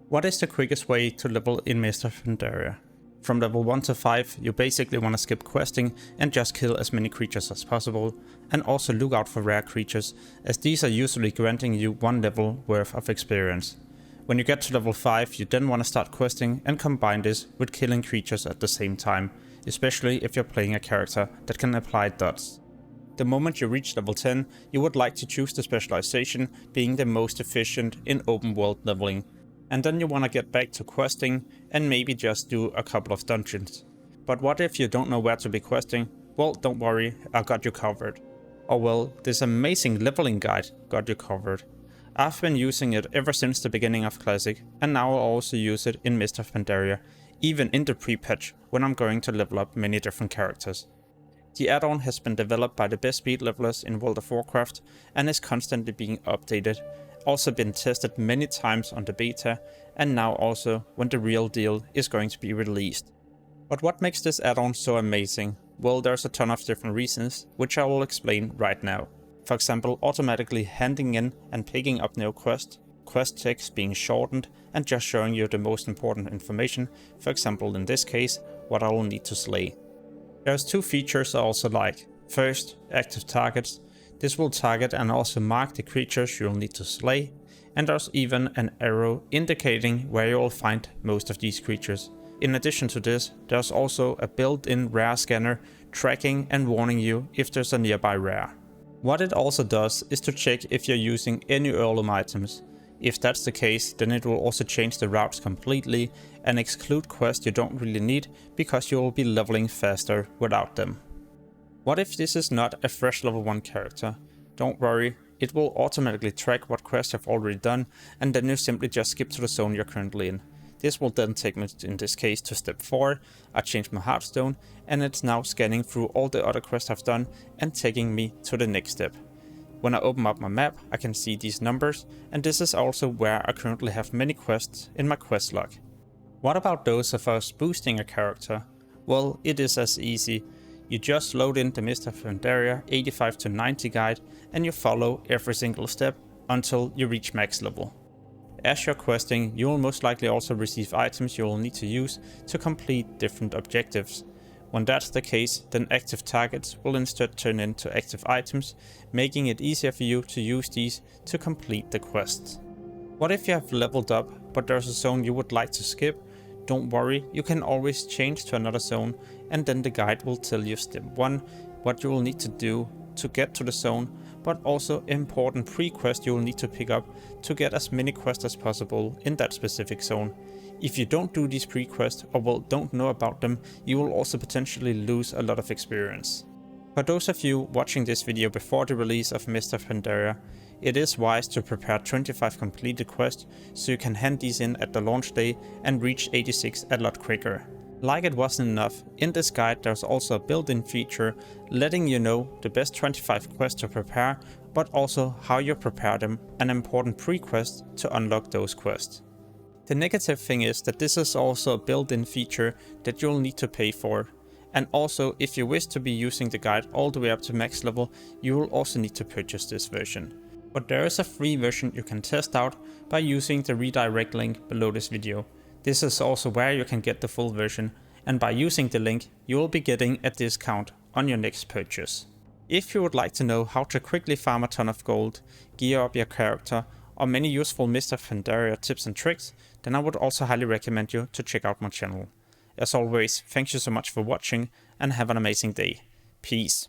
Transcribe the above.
What is the quickest way to level in Mist of Pandaria? From level 1 to 5, you basically want to skip questing and just kill as many creatures as possible, and also look out for rare creatures, as these are usually granting you 1 level worth of experience. When you get to level 5, you then want to start questing and combine this with killing creatures at the same time, especially if you're playing a character that can apply dots. The moment you reach level 10, you would like to choose the specialization being the most efficient in open world leveling. And then you want to get back to questing and maybe just do a couple of dungeons. But what if you don't know where to be questing? Well, don't worry, I got you covered. Or well, this amazing leveling guide got you covered. I've been using it ever since the beginning of Classic, and now I also use it in Mist of Pandaria, even in the pre-patch when I'm going to level up many different characters. The add-on has been developed by the best speed levelers in World of Warcraft and is constantly being updated. Also been tested many times on the beta, and now also when the real deal is going to be released. But what makes this add-on so amazing? Well, there's a ton of different reasons, which I will explain right now. For example, automatically handing in and picking up new quests, quest text being shortened and just showing you the most important information, for example in this case, what I will need to slay. There's 2 features I also like. First, active targets. This will target and also mark the creatures you'll need to slay, and there's even an arrow indicating where you'll find most of these creatures. In addition to this, there's also a built-in rare scanner tracking and warning you if there's a nearby rare. What it also does is to check if you're using any heirloom items. If that's the case, then it will also change the routes completely and exclude quests you don't really need because you will be leveling faster without them. What if this is not a fresh level 1 character? Don't worry, it will automatically track what quests you've already done, and then you simply just skip to the zone you're currently in. This will then take me, in this case, to step 4, I changed my hearthstone, and it's now scanning through all the other quests I've done and taking me to the next step. When I open up my map, I can see these numbers, and this is also where I currently have many quests in my quest log. What about those of us boosting a character? Well, it is as easy. You just load in the Mist of Pandaria 85 to 90 guide and you follow every single step until you reach max level. As you're questing, you will most likely also receive items you will need to use to complete different objectives. When that's the case, then active targets will instead turn into active items, making it easier for you to use these to complete the quests. What if you have leveled up, but there's a zone you would like to skip? Don't worry, you can always change to another zone, and then the guide will tell you step 1, what you will need to do to get to the zone, but also important pre-quests you will need to pick up to get as many quests as possible in that specific zone. If you don't do these pre-quests or well, don't know about them, you will also potentially lose a lot of experience. For those of you watching this video before the release of Mist of Pandaria, it is wise to prepare 25 completed quests so you can hand these in at the launch day and reach 86 a lot quicker. Like it wasn't enough, in this guide there's also a built-in feature letting you know the best 25 quests to prepare, but also how you prepare them and important pre-quests to unlock those quests. The negative thing is that this is also a built-in feature that you'll need to pay for. And also, if you wish to be using the guide all the way up to max level, you will also need to purchase this version. But there is a free version you can test out by using the redirect link below this video. This is also where you can get the full version, and by using the link, you will be getting a discount on your next purchase. If you would like to know how to quickly farm a ton of gold, gear up your character, or many useful Mist of Pandaria tips and tricks, then I would also highly recommend you to check out my channel. As always, thank you so much for watching and have an amazing day. Peace.